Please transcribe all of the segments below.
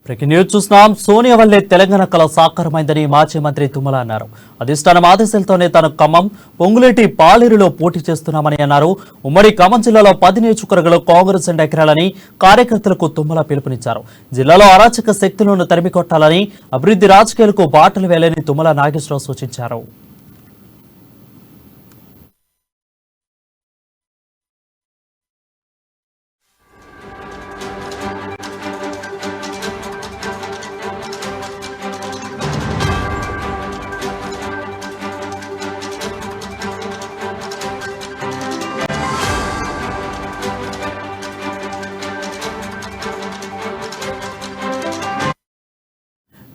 Breaking news చూస్తున్నాం. సోనియా వల్లే తెలంగాణ కళ సాకారమైందని మాజీ మంత్రి తుమ్మల అన్నారు. అధిష్టానం ఆదేశాలతోనే తాను ఖమ్మం, పొంగులేటి, పాలేరులో పోటీ చేస్తున్నామని అన్నారు. ఉమ్మడి ఖమ్మం జిల్లాలో 10 నియోజకవర్గాల్లో కాంగ్రెస్ జెండా ఎగరాలని కార్యకర్తలకు తుమ్మల పిలుపునిచ్చారు. జిల్లాలో అరాచక శక్తులను తరిమికొట్టాలని, అభివృద్ధి రాజకీయాలకు బాటలు వేయాలని తుమ్మల నాగేశ్వరరావు సూచించారు.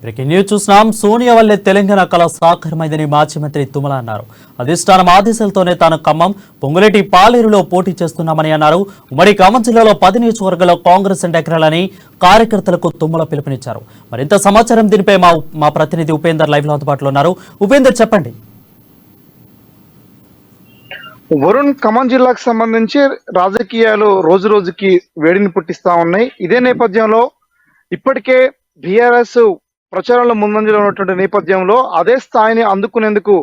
బ్రేకింగ్ న్యూస్ చూస్తున్నాం. సోనియా వల్లే తెలంగాణ కళ సాకారమైందని మాజీ మంత్రి తుమ్మల అన్నారు. అధిష్టానం ఆదేశాలతోనే తాను ఖమ్మం, పొంగులేటి, పాలేరులో పోటీ చేస్తున్నామని అన్నారు. ఉమ్మడి ఖమ్మం జిల్లాలో 10 నియోజకవర్గాల్లో కాంగ్రెస్ జెండా ఎగరాలని కార్యకర్తలకు తుమ్మల పిలుపునిచ్చారు. మరింత సమాచారం దీనిపై మా ప్రతినిధి ఉపేందర్ లైవ్ లో అందుబాటులో ఉన్నారు. ఉపేందర్, చెప్పండి. వరుణ్, ఖమ్మం జిల్లాకు సంబంధించి రాజకీయాలు రోజు రోజుకి వేడిని పుట్టిస్తా ఉన్నాయి. ఇదే నేపథ్యంలో ఇప్పటికే బీఆర్ఎస్ ప్రచారంలో ముందంజలో ఉన్నటువంటి నేపథ్యంలో అదే స్థాయిని అందుకునేందుకు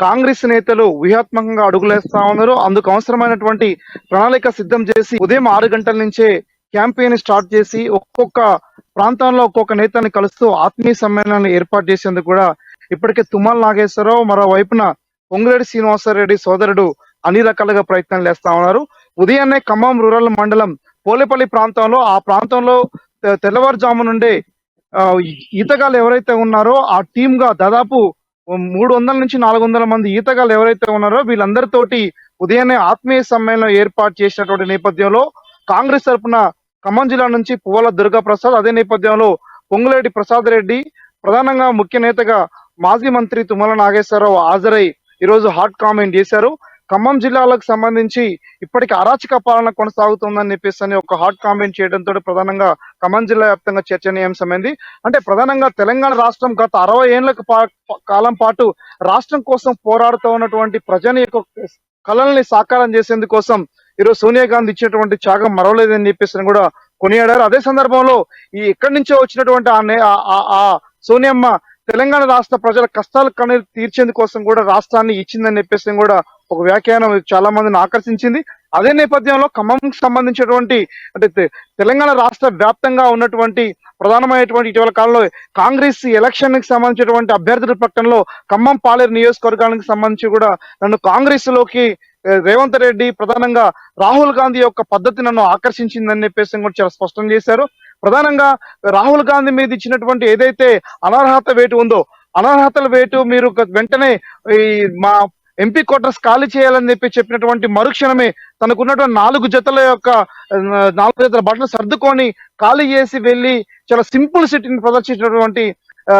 కాంగ్రెస్ నేతలు వ్యూహాత్మకంగా అడుగులేస్తా ఉన్నారు. అందుకు అవసరమైనటువంటి ప్రణాళిక సిద్ధం చేసి ఉదయం 6 గంటల నుంచే క్యాంపెయిన్ స్టార్ట్ చేసి ఒక్కొక్క ప్రాంతంలో ఒక్కొక్క నేతని కలుస్తూ ఆత్మీయ సమ్మేళనాన్ని ఏర్పాటు చేసేందుకు కూడా ఇప్పటికే తుమ్మల నాగేశ్వరరావు, మరోవైపున పొంగులేటి శ్రీనివాసరెడ్డి సోదరుడు అన్ని రకాలుగా ప్రయత్నాలు చేస్తా ఉన్నారు. ఉదయాన్నే ఖమ్మం రూరల్ మండలం పోలేపల్లి ప్రాంతంలో తెల్లవారుజాము నుండే ఈతగాళ్ళు ఎవరైతే ఉన్నారో ఆ టీమ్ గా దాదాపు 300 నుంచి 400 మంది ఈతగాళ్ళు ఎవరైతే ఉన్నారో వీళ్ళందరితోటి ఉదయాన్నే ఆత్మీయ సమ్మేళనం ఏర్పాటు చేసినటువంటి నేపథ్యంలో కాంగ్రెస్ తరఫున ఖమ్మం జిల్లా నుంచి పువ్వాల దుర్గా ప్రసాద్, అదే నేపథ్యంలో పొంగులేటి ప్రసాద్ రెడ్డి, ప్రధానంగా ముఖ్య నేతగా మాజీ మంత్రి తుమ్మల నాగేశ్వరరావు హాజరై ఈరోజు హాట్ కామెంట్ చేశారు. ఖమ్మం జిల్లాలకు సంబంధించి ఇప్పటికి అరాచక పాలన కొనసాగుతుందని చెప్పేసి ఒక హాట్ కామెంట్ చేయడంతో ప్రధానంగా ఖమ్మం జిల్లా వ్యాప్తంగా చర్చనీయాంశమైంది. అంటే ప్రధానంగా తెలంగాణ రాష్ట్రం గత 60 ఏళ్ల కాలం పాటు రాష్ట్రం కోసం పోరాడుతూ ఉన్నటువంటి ప్రజల యొక్క కళల్ని సాకారం చేసేందుకోసం ఈరోజు సోనియా గాంధీ ఇచ్చినటువంటి త్యాగం మరవలేదని చెప్పేసి కూడా కొనియాడారు. అదే సందర్భంలో ఎక్కడి నుంచో వచ్చినటువంటి ఆ సోనియమ్మ తెలంగాణ రాష్ట్ర ప్రజల కష్టాలు కన్నీరు తీర్చేందుకోసం కూడా రాష్ట్రాన్ని ఇచ్చిందని చెప్పేసి కూడా ఒక వ్యాఖ్యానం చాలా మందిని ఆకర్షించింది. అదే నేపథ్యంలో ఖమ్మంకి సంబంధించినటువంటి అంటే తెలంగాణ రాష్ట్ర వ్యాప్తంగా ఉన్నటువంటి ప్రధానమైనటువంటి ఇటీవల కాలంలో కాంగ్రెస్ ఎలక్షన్ కి సంబంధించినటువంటి అభ్యర్థుల ప్రకటనలో ఖమ్మం, పాలేరు నియోజకవర్గానికి సంబంధించి కూడా నన్ను కాంగ్రెస్ లోకి రేవంత్ రెడ్డి, ప్రధానంగా రాహుల్ గాంధీ యొక్క పద్ధతి నన్ను ఆకర్షించిందని చెప్పేసి కూడా చాలా స్పష్టం చేశారు. ప్రధానంగా రాహుల్ గాంధీ మీద ఇచ్చినటువంటి ఏదైతే అనర్హత వేటు ఉందో అనర్హతల వేటు మీరు వెంటనే మా ఎంపీ క్వార్టర్స్ ఖాళీ చేయాలని చెప్పినటువంటి మరుక్షణమే తనకున్నటువంటి 4 జతల బట్టలు సర్దుకొని ఖాళీ చేసి వెళ్ళి చాలా సింపుల్ సిటీని ప్రదర్శించినటువంటి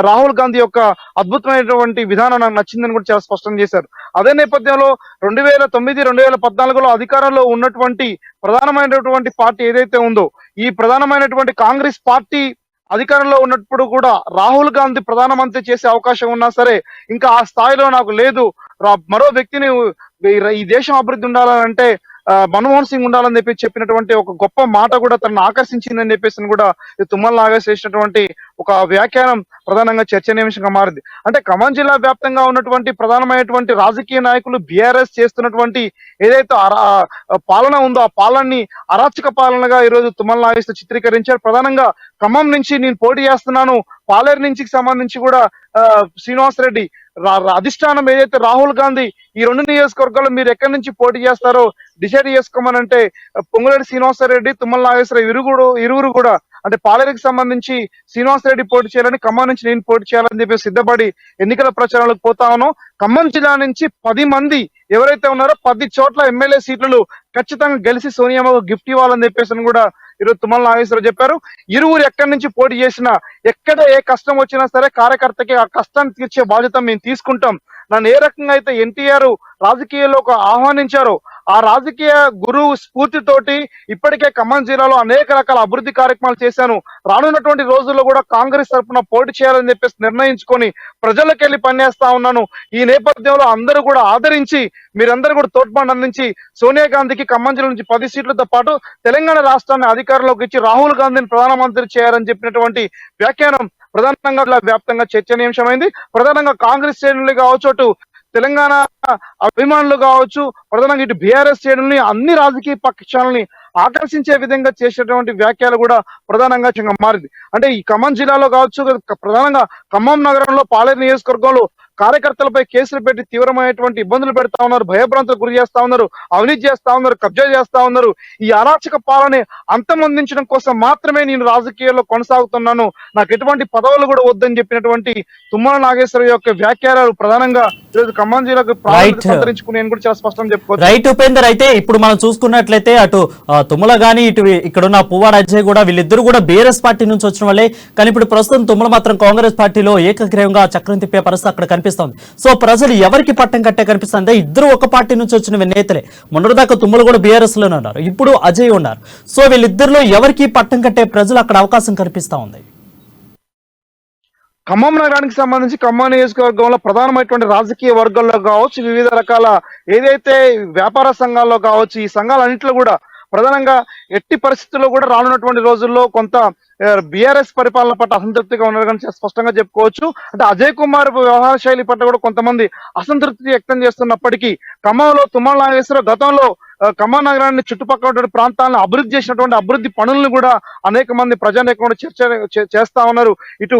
రాహుల్ గాంధీ యొక్క అద్భుతమైనటువంటి విధానం నాకు నచ్చిందని కూడా చాలా స్పష్టం చేశారు. అదే నేపథ్యంలో 2009, 2014లో అధికారంలో ఉన్నటువంటి ప్రధానమైనటువంటి పార్టీ ఏదైతే ఉందో ఈ ప్రధానమైనటువంటి కాంగ్రెస్ పార్టీ అధికారంలో ఉన్నప్పుడు కూడా రాహుల్ గాంధీ ప్రధానమంత్రి చేసే అవకాశం ఉన్నా సరే ఇంకా ఆ స్థాయిలో నాకు లేదు, మరో వ్యక్తిని ఈ దేశం అభివృద్ధి ఉండాలంటే మన్మోహన్ సింగ్ ఉండాలని చెప్పినటువంటి ఒక గొప్ప మాట కూడా తనను ఆకర్షించిందని చెప్పేసి కూడా తుమ్మల నాగేశ్వరరావు చేసినటువంటి ఒక వ్యాఖ్యానం ప్రధానంగా చర్చనీయాంశంగా మారింది. అంటే ఖమ్మం జిల్లా వ్యాప్తంగా ఉన్నటువంటి ప్రధానమైనటువంటి రాజకీయ నాయకులు బీఆర్ఎస్ చేస్తున్నటువంటి ఏదైతే పాలన ఉందో ఆ పాలనని అరాచక పాలనగా ఈరోజు తుమ్మల నాగేశ్వరరావు చిత్రీకరించారు. ప్రధానంగా ఖమ్మం నుంచి నేను పోటీ చేస్తున్నాను, పాలేరు నుంచి సంబంధించి కూడా శ్రీనివాసరెడ్డి అధిష్టానం ఏదైతే రాహుల్ గాంధీ ఈ 2 నియోజకవర్గాల్లో మీరు ఎక్కడి నుంచి పోటీ చేస్తారో డిసైడ్ చేసుకోమనంటే పొంగులేటి శ్రీనివాసరెడ్డి, తుమ్మల నాగేశ్వరరావు ఇరువురు కూడా అంటే పాలేరుకి సంబంధించి శ్రీనివాసరెడ్డి పోటీ చేయాలని, ఖమ్మం నుంచి నేను పోటీ చేయాలని చెప్పి సిద్ధపడి ఎన్నికల ప్రచారాలకు పోతా ఉన్నాం. ఖమ్మం జిల్లా నుంచి 10 మంది ఎవరైతే ఉన్నారో 10 చోట్ల ఎమ్మెల్యే సీట్లు ఖచ్చితంగా గెలిచి సోనియాకు గిఫ్ట్ ఇవ్వాలని చెప్పేసి కూడా ఈరోజు తుమ్మల నాగేశ్వరరావు చెప్పారు. ఇరువురు ఎక్కడి నుంచి పోటీ చేసినా ఎక్కడ ఏ కష్టం వచ్చినా సరే కార్యకర్తకి ఆ కష్టాన్ని తీర్చే బాధ్యత మేము తీసుకుంటాం. నన్ను ఏ రకంగా అయితే ఎన్టీఆర్ రాజకీయాల్లోకి ఆహ్వానించారో ఆ రాజకీయ గురువు స్ఫూర్తితోటి ఇప్పటికే ఖమ్మం జిల్లాలో అనేక రకాల అభివృద్ధి కార్యక్రమాలు చేశాను, రానున్నటువంటి రోజుల్లో కూడా కాంగ్రెస్ తరఫున పోటీ చేయాలని చెప్పేసి నిర్ణయించుకొని ప్రజలకు వెళ్ళి పనిచేస్తా ఉన్నాను. ఈ నేపథ్యంలో అందరూ కూడా ఆదరించి మీరందరూ కూడా తోడ్పాటు అందించి సోనియా గాంధీకి ఖమ్మం జిల్లా నుంచి 10 సీట్లతో పాటు తెలంగాణ రాష్ట్రాన్ని అధికారంలోకి ఇచ్చి రాహుల్ గాంధీని ప్రధానమంత్రి చేయాలని చెప్పినటువంటి వ్యాఖ్యానం ప్రధానంగా వ్యాప్తంగా చర్చనీయాంశమైంది. ప్రధానంగా కాంగ్రెస్ శ్రేణులు కావచ్చు, అటు తెలంగాణ అభిమానులు కావచ్చు, ప్రధానంగా ఇటు బీఆర్ఎస్ శ్రేణుల్ని అన్ని రాజకీయ పక్షాలని ఆకర్షించే విధంగా చేసేటువంటి వ్యాఖ్యలు కూడా ప్రధానంగా మారింది. అంటే ఈ ఖమ్మం జిల్లాలో కావచ్చు, ప్రధానంగా ఖమ్మం నగరంలో పాలేరు నియోజకవర్గంలో కార్యకర్తలపై కేసులు పెట్టి తీవ్రమైనటువంటి ఇబ్బందులు పెడతా ఉన్నారు, భయభ్రాంతులకు గురి చేస్తా ఉన్నారు, అవినీతి చేస్తా ఉన్నారు, కబ్జా చేస్తా ఉన్నారు. ఈ అరాచక పాలన అంతమొందించడం కోసం మాత్రమే నేను రాజకీయాల్లో కొనసాగుతున్నాను, నాకు ఎటువంటి పదవులు కూడా వద్దని చెప్పినటువంటి తుమ్మల నాగేశ్వర యొక్క వ్యాఖ్యలు ప్రధానంగా ఈరోజు ఖమ్మం జిల్లాకు సంతరించుకుని కూడా చాలా స్పష్టంగా చెప్పుకోవచ్చు. రైట్ ఉపేందర్, అయితే ఇప్పుడు మనం చూసుకున్నట్లయితే అటు తుమ్మల గాని ఇటు ఇక్కడున్న పువ్వాడ అజయ్ కూడా వీళ్ళిద్దరు కూడా బీఆర్ఎస్ పార్టీ నుంచి వచ్చిన వాళ్ళే, కానీ ఇప్పుడు ప్రస్తుతం తుమ్మల మాత్రం కాంగ్రెస్ పార్టీలో ఏకగ్రీవంగా చక్రం తిప్పే పరిస్థితి అక్కడ కనిపిస్తుంది. సో ప్రజలు ఎవరికి పట్టం కట్టే కనిపిస్తుంది? ఇద్దరు ఒక పార్టీ నుంచి వచ్చిన నేతలే. మొన్నటిదాకా తుమ్మల కూడా బీఆర్ఎస్ లోనే ఉన్నారు, ఇప్పుడు అజయ్ ఉన్నారు. సో వీళ్ళిద్దరిలో ఎవరికి పట్టం కట్టే ప్రజలు అక్కడ అవకాశం కనిపిస్తా ఉంది. ఖమ్మం నగరానికి సంబంధించి ఖమ్మం నియోజకవర్గంలో ప్రధానమైనటువంటి రాజకీయ వర్గాల్లో కావచ్చు, వివిధ రకాల ఏదైతే వ్యాపార సంఘాల్లో కావచ్చు, ఈ సంఘాలన్నింటిలో కూడా ప్రధానంగా ఎట్టి పరిస్థితుల్లో కూడా రానున్నటువంటి రోజుల్లో కొంత బీఆర్ఎస్ పరిపాలన పట్ల అసంతృప్తిగా ఉన్నారు కానీ స్పష్టంగా చెప్పుకోవచ్చు. అంటే అజయ్ కుమార్ వ్యవహార శైలి పట్ల కూడా కొంతమంది అసంతృప్తి వ్యక్తం చేస్తున్నప్పటికీ ఖమ్మంలో తుమ్మల నాగేశ్వరరావు గతంలో ఖమ్మం నగరాన్ని చుట్టుపక్కల ప్రాంతాలను అభివృద్ధి చేసినటువంటి అభివృద్ధి పనులను కూడా అనేక మంది ప్రజానేకంలో చర్చ చేస్తా ఉన్నారు. ఇటు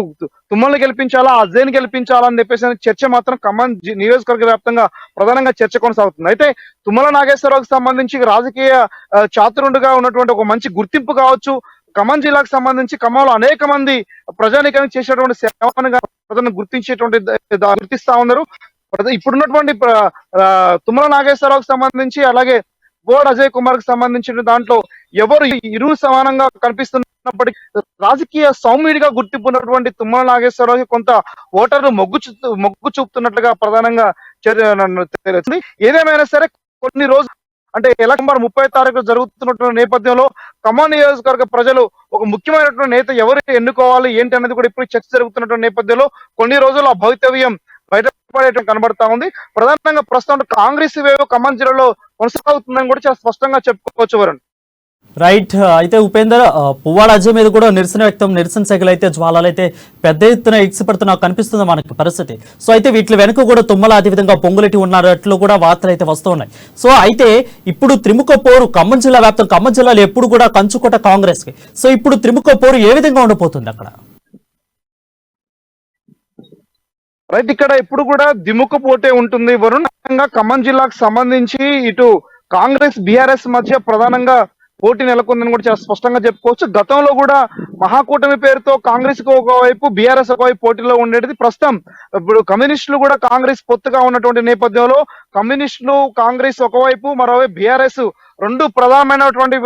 తుమ్మల్ని గెలిపించాలా, అజయ్ని గెలిపించాలా అని చెప్పేసి చర్చ మాత్రం ఖమ్మం నియోజకవర్గ వ్యాప్తంగా ప్రధానంగా చర్చ కొనసాగుతుంది. అయితే తుమ్మల నాగేశ్వరరావుకి సంబంధించి రాజకీయ చాతురుండుగా ఉన్నటువంటి ఒక మంచి గుర్తింపు కావచ్చు, ఖమ్మం జిల్లాకు సంబంధించి ఖమ్మంలో అనేక మంది ప్రజానీకానికి చేసేటువంటి సేవను ప్రజలను గుర్తిస్తా ఉన్నారు. ఇప్పుడున్నటువంటి తుమ్మల నాగేశ్వరరావుకి సంబంధించి అలాగే బోర్డ్ అజయ్ కుమార్ కి సంబంధించిన దాంట్లో ఎవరు ఇరు సమానంగా కనిపిస్తున్నప్పటికీ రాజకీయ సౌమ్యుడిగా గుర్తింపు ఉన్నటువంటి తుమ్మల నాగేశ్వరరావు కొంత ఓటర్లు మొగ్గు చూపుతున్నట్లుగా ప్రధానంగా తెలుస్తుంది. ఏదేమైనా సరే కొన్ని రోజులు అంటే నవంబర్ 30 తారీఖు జరుగుతున్నటువంటి నేపథ్యంలో ఖమ్మం నియోజకవర్గ ప్రజలు ఒక ముఖ్యమైనటువంటి నేత ఎవరు ఎన్నుకోవాలి ఏంటి అనేది కూడా ఇప్పుడు చర్చ జరుగుతున్నటువంటి నేపథ్యంలో కొన్ని రోజులు ఆ భవితవ్యం బయటపడేయడం కనబడతా ఉంది. ప్రధానంగా ప్రస్తుతం కాంగ్రెస్ వేవ్ ఖమ్మం జిల్లాలో కొనసాగుతుందని కూడా చాలా స్పష్టంగా చెప్పుకోవచ్చు వరుణ్. రైట్, అయితే ఉపేందర్, పువ్వాడ అజయ్ మీద కూడా నిరసన శాఖలు అయితే జ్వాలలు అయితే పెద్ద ఎత్తున ఎగిసిపడుతున్నా కనిపిస్తుంది మనకి పరిస్థితి. సో అయితే వీటి వెనుక కూడా తుమ్మల అదేవిధంగా పొంగులెట్టి ఉన్నట్లు కూడా వార్తలు అయితే వస్తూ ఉన్నాయి. సో అయితే ఇప్పుడు త్రిముఖ పోరు ఖమ్మం జిల్లా వ్యాప్తం, ఖమ్మం జిల్లాలో ఎప్పుడు కూడా కంచుకోట కాంగ్రెస్ కి. సో ఇప్పుడు త్రిముఖ పోరు ఏ విధంగా ఉండబోతుంది అక్కడ? రైట్, ఇక్కడ ఇప్పుడు కూడా దిముఖ పోటే ఉంటుంది వరుణ్. ఖమ్మం జిల్లాకు సంబంధించి ఇటు కాంగ్రెస్ బీఆర్ఎస్ మధ్య ప్రధానంగా పోటీ నెలకొందని కూడా చాలా స్పష్టంగా చెప్పుకోవచ్చు. గతంలో కూడా మహాకూటమి పేరుతో కాంగ్రెస్ కు ఒకవైపు బీఆర్ఎస్ ఒకవైపు పోటీలో ఉండేది. ప్రస్తుతం ఇప్పుడు కమ్యూనిస్టులు కూడా కాంగ్రెస్ పొత్తుగా ఉన్నటువంటి నేపథ్యంలో కమ్యూనిస్టులు కాంగ్రెస్ ఒకవైపు, మరోవైపు బీఆర్ఎస్ రెండు ప్రధానమైనటువంటి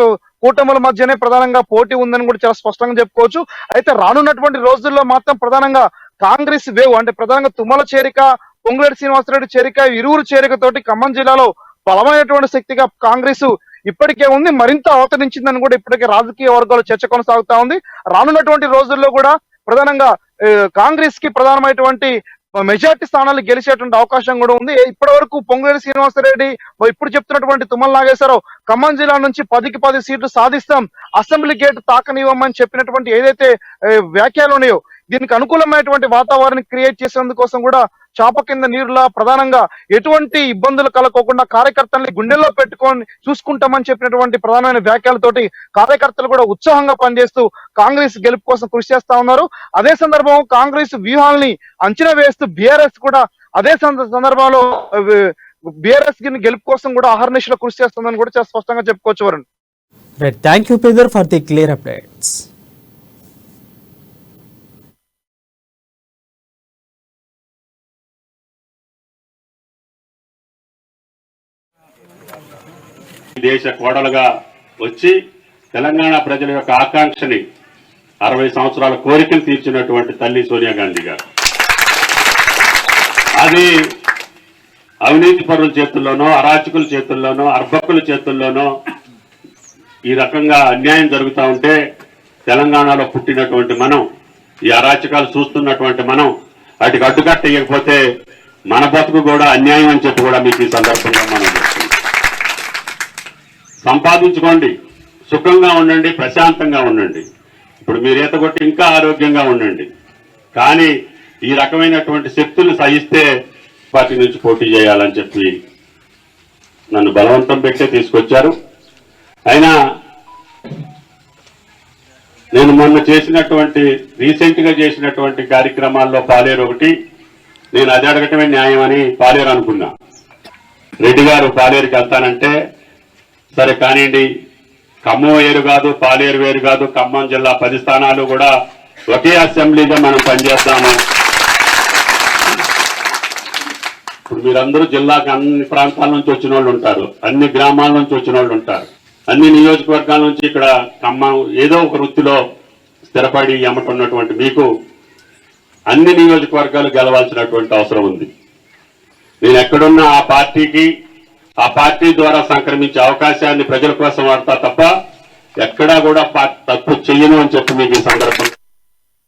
కూటముల మధ్యనే ప్రధానంగా పోటీ ఉందని కూడా చాలా స్పష్టంగా చెప్పుకోవచ్చు. అయితే రానున్నటువంటి రోజుల్లో మాత్రం ప్రధానంగా కాంగ్రెస్ వేవ్ అంటే ప్రధానంగా తుమ్మల చేరిక, పొంగులేటి శ్రీనివాసరెడ్డి చేరిక, ఇరువురు చేరికతోటి ఖమ్మం జిల్లాలో బలమైనటువంటి శక్తిగా కాంగ్రెస్ ఇప్పటికే ఉంది, మరింత అవతరించిందని కూడా ఇప్పటికే రాజకీయ వర్గాలు చర్చ కొనసాగుతా ఉంది. రానున్నటువంటి రోజుల్లో కూడా ప్రధానంగా కాంగ్రెస్ కి ప్రధానమైనటువంటి మెజార్టీ స్థానాలు గెలిచేటువంటి అవకాశం కూడా ఉంది. ఇప్పటి వరకు పొంగులేటి శ్రీనివాసరెడ్డి ఇప్పుడు చెప్తున్నటువంటి తుమ్మల నాగేశ్వరరావు ఖమ్మం జిల్లా నుంచి 10కి 10 సీట్లు సాధిస్తాం, అసెంబ్లీ గేట్ తాకనివ్వమని చెప్పినటువంటి ఏదైతే వ్యాఖ్యలు ఉన్నాయో దీనికి అనుకూలమైనటువంటి వాతావరణం క్రియేట్ చేసేందుకోసం కూడా చాప కింద నీరులా ప్రధానంగా ఎటువంటి ఇబ్బందులు కలగకుండా కార్యకర్తల్ని గుండెల్లో పెట్టుకొని చూసుకుంటామని చెప్పినటువంటి ప్రధానమైన వ్యాఖ్యలతోటి కార్యకర్తలు కూడా ఉత్సాహంగా పనిచేస్తూ కాంగ్రెస్ గెలుపు కోసం కృషి చేస్తా ఉన్నారు. అదే సందర్భం కాంగ్రెస్ వ్యూహాల్ని అంచనా వేస్తూ బీఆర్ఎస్ కూడా అదే సందర్భంలో బీఆర్ఎస్ గెలుపు కోసం కూడా అహర్నిశలో కృషి చేస్తుందని కూడా చాలా స్పష్టంగా చెప్పుకోవచ్చు Varun. Thank you Upender for the clear updates. దేశ కోడలుగా వచ్చి తెలంగాణ ప్రజల యొక్క ఆకాంక్షని 60 సంవత్సరాల కోరికలు తీర్చినటువంటి తల్లి సోనియా గాంధీ గారు. అది అవినీతి పరుల చేతుల్లోనో, అరాచకుల చేతుల్లోనో, అర్భకుల చేతుల్లోనో ఈ రకంగా అన్యాయం జరుగుతూ ఉంటే తెలంగాణలో పుట్టినటువంటి మనం, ఈ అరాచకాలు చూస్తున్నటువంటి మనం వాటికి అడ్డుకట్ట ఇవ్వకపోతే మన బతుకు కూడా అన్యాయం అని చెప్పి కూడా మీకు ఈ సందర్భంగా మనం చెప్తున్నాం. సంపాదించుకోండి, సుఖంగా ఉండండి, ప్రశాంతంగా ఉండండి. ఇప్పుడు మీరు ఈత కొట్టి ఇంకా ఆరోగ్యంగా ఉండండి. కానీ ఈ రకమైనటువంటి శక్తులు సహిస్తే పార్టీ నుంచి పోటీ చేయాలని చెప్పి నన్ను బలవంతం పెట్టే తీసుకొచ్చారు. అయినా నేను మొన్న చేసినటువంటి రీసెంట్ గా చేసినటువంటి కార్యక్రమాల్లో పాలేరు ఒకటి, నేను అది అడగటమే న్యాయం అని పాలేరు అనుకున్నా. రెడ్డి గారు పాలేరుకి వెళ్తానంటే సరే కానివ్వండి, ఖమ్మం వేరు కాదు, పాలేరు వేరు కాదు, ఖమ్మం జిల్లా 10 స్థానాలు కూడా ఒకే అసెంబ్లీగా మనం పనిచేద్దాము. ఇప్పుడు మీరందరూ జిల్లాకు అన్ని ప్రాంతాల నుంచి వచ్చిన వాళ్ళు ఉంటారు, అన్ని గ్రామాల నుంచి వచ్చిన వాళ్ళు ఉంటారు, అన్ని నియోజకవర్గాల నుంచి ఇక్కడ ఖమ్మం ఏదో ఒక వృత్తిలో స్థిరపడి ఎమ్మటున్నటువంటి మీకు అన్ని నియోజకవర్గాలు గెలవాల్సినటువంటి అవసరం ఉంది. నేను ఎక్కడున్నా ఆ పార్టీకి, ఆ పార్టీ ద్వారా సంక్రమించే అవకాశాన్ని ప్రజల కోసం వాడతా తప్ప ఎక్కడా కూడా తప్పు చెయ్యను అని చెప్పి మీకు ఈ సందర్భంగా